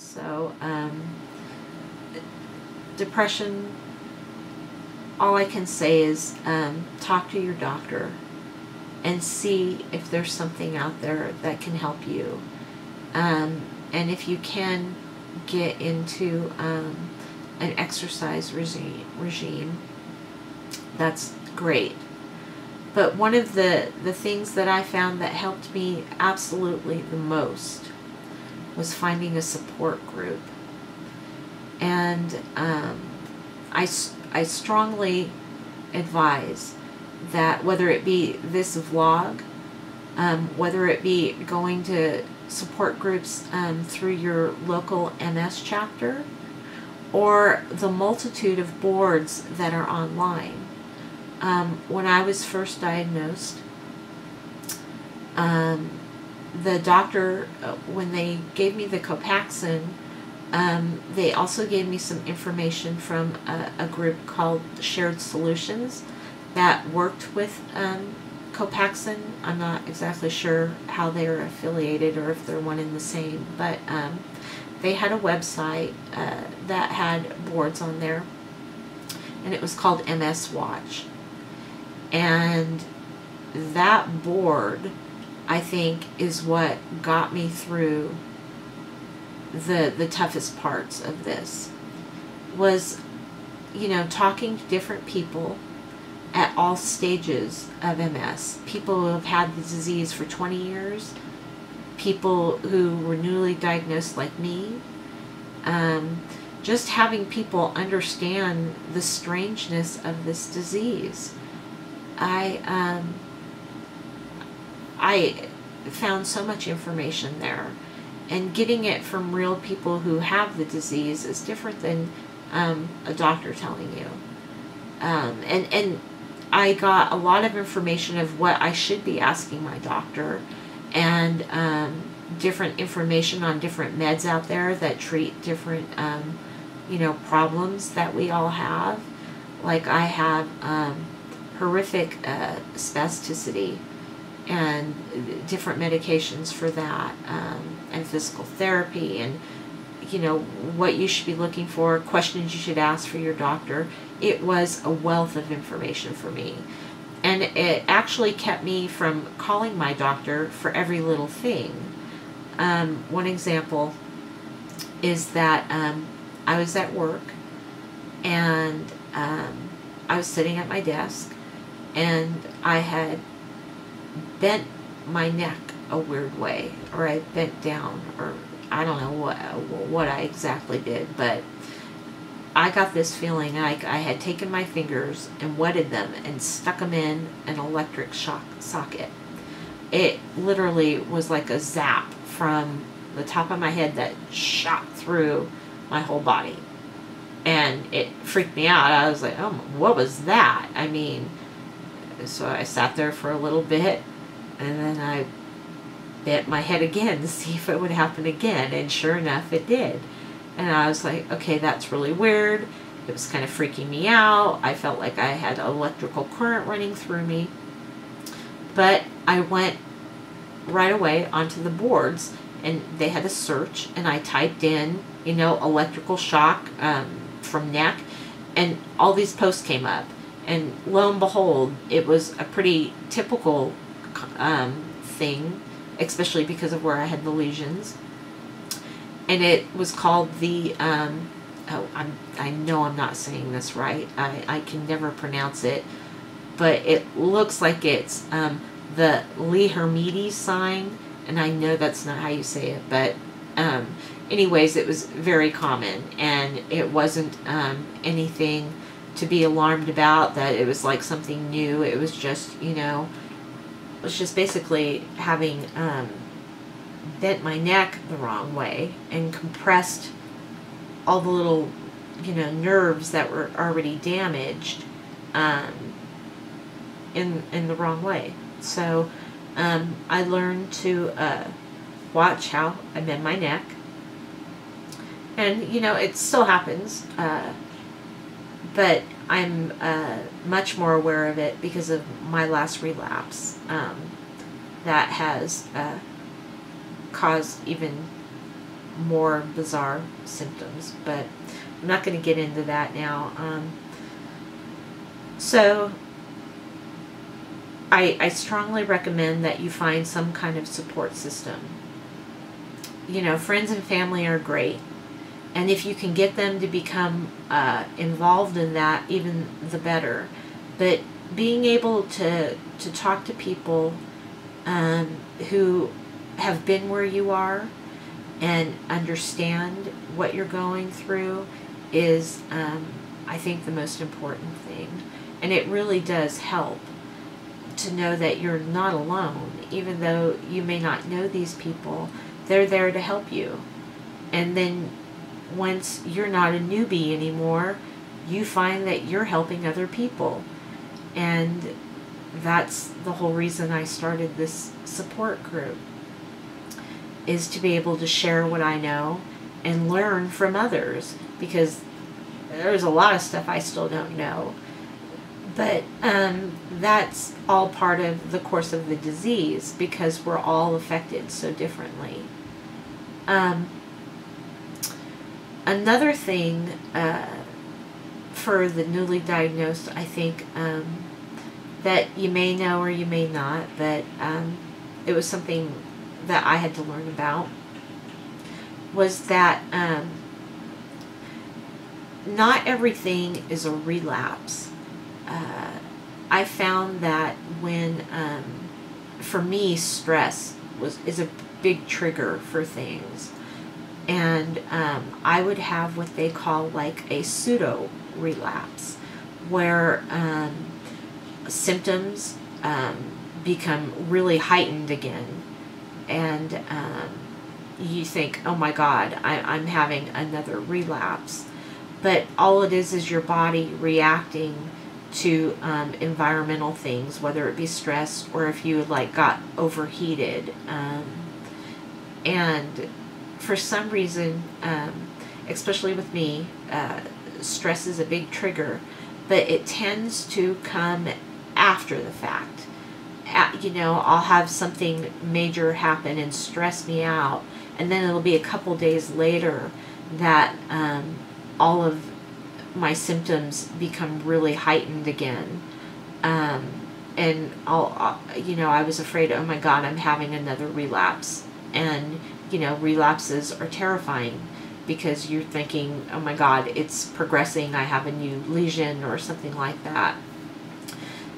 So, depression, all I can say is talk to your doctor and see if there's something out there that can help you. And if you can get into an exercise regime, that's great. But one of the things that I found that helped me absolutely the most was finding a support group. And I strongly advise that whether it be this vlog, whether it be going to support groups through your local MS chapter, or the multitude of boards that are online. When I was first diagnosed, the doctor, when they gave me the Copaxone, they also gave me some information from a group called Shared Solutions that worked with Copaxone. I'm not exactly sure how they're affiliated or if they're one and the same, but they had a website that had boards on there, and it was called MS Watch. And that board, I think, is what got me through the toughest parts of this. Was, you know, talking to different people at all stages of MS. People who have had the disease for 20 years, people who were newly diagnosed like me, just having people understand the strangeness of this disease. I found so much information there, and getting it from real people who have the disease is different than a doctor telling you. And I got a lot of information of what I should be asking my doctor, and different information on different meds out there that treat different you know, problems that we all have. Like I have horrific spasticity, and different medications for that, and physical therapy, and you know, what you should be looking for, questions you should ask for your doctor. It was a wealth of information for me, and it actually kept me from calling my doctor for every little thing. One example is that I was at work, and I was sitting at my desk, and I had bent my neck a weird way, or I bent down, or I don't know what I exactly did, but I got this feeling like I had taken my fingers and wetted them and stuck them in an electric shock socket. It literally was like a zap from the top of my head that shot through my whole body, and it freaked me out. I was like, oh, what was that? I mean, so I sat there for a little bit, and then I bent my head again to see if it would happen again, and sure enough it did. And I was like, okay, that's really weird. It was kind of freaking me out. I felt like I had electrical current running through me. But I went right away onto the boards, and they had a search, and I typed in, you know, electrical shock from neck, and all these posts came up. And lo and behold, it was a pretty typical thing, especially because of where I had the lesions. And it was called the, I know I'm not saying this right. I can never pronounce it, but it looks like it's the Lee-Hermides sign, and I know that's not how you say it, but anyways, it was very common, and it wasn't anything to be alarmed about, that it was like something new. It was just, you know, it was just basically having bent my neck the wrong way and compressed all the little, you know, nerves that were already damaged in the wrong way. So I learned to watch how I bend my neck, and you know, it still happens, but I'm much more aware of it because of my last relapse that has caused even more bizarre symptoms, but I'm not going to get into that now. So I strongly recommend that you find some kind of support system. You know, friends and family are great, and if you can get them to become involved in that, even the better. But being able to talk to people who have been where you are and understand what you're going through is, I think, the most important thing. And it really does help to know that you're not alone. Even though you may not know these people, they're there to help you. And then once you're not a newbie anymore, you find that you're helping other people. And that's the whole reason I started this support group, is to be able to share what I know and learn from others, because there's a lot of stuff I still don't know. But that's all part of the course of the disease, because we're all affected so differently. Another thing for the newly diagnosed, I think, that you may know or you may not, but it was something that I had to learn about, was that not everything is a relapse. I found that when, for me, stress is a big trigger for things. And I would have what they call like a pseudo relapse, where symptoms become really heightened again, and you think, oh my God, I'm having another relapse. But all it is your body reacting to environmental things, whether it be stress or if you like got overheated. And for some reason, especially with me, stress is a big trigger, but it tends to come after the fact. You know, I'll have something major happen and stress me out, and then it'll be a couple days later that all of my symptoms become really heightened again. And I was afraid, oh my God, I'm having another relapse. And, you know, relapses are terrifying, because you're thinking, oh my God, it's progressing, I have a new lesion or something like that.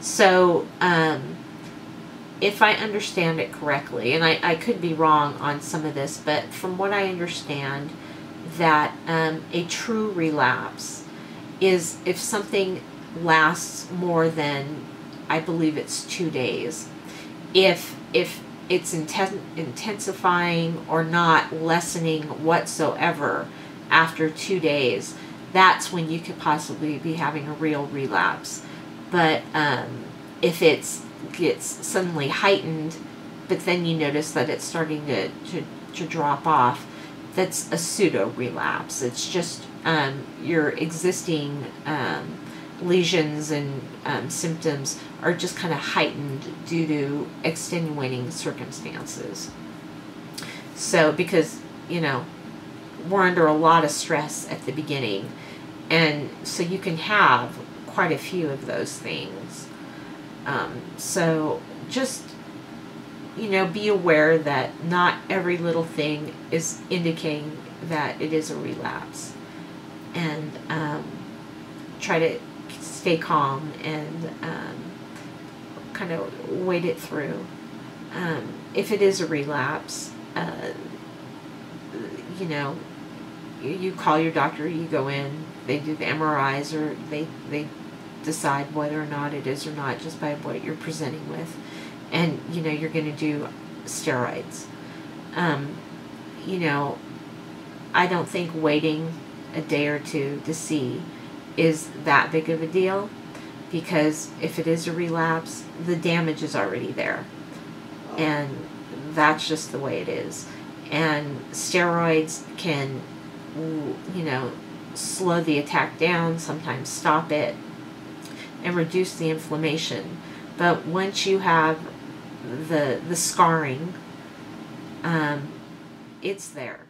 So, if I understand it correctly, and I could be wrong on some of this, but from what I understand, that a true relapse is if something lasts more than, I believe it's 2 days. If it's intensifying or not lessening whatsoever after 2 days, that's when you could possibly be having a real relapse. But if it gets suddenly heightened, but then you notice that it's starting to drop off, that's a pseudo relapse. It's just your existing lesions and symptoms are just kind of heightened due to extenuating circumstances. So, because, you know, we're under a lot of stress at the beginning, and so you can have quite a few of those things. So just, you know, be aware that not every little thing is indicating that it is a relapse, and try to stay calm and kind of wait it through. If it is a relapse, you know, you call your doctor, you go in, they do the MRIs, or they decide whether or not it is or not just by what you're presenting with. And, you know, you're going to do steroids. You know, I don't think waiting a day or two to see is that big of a deal, because if it is a relapse, the damage is already there. And that's just the way it is. And steroids can, you know, slow the attack down, sometimes stop it, and reduce the inflammation. But once you have the scarring, it's there.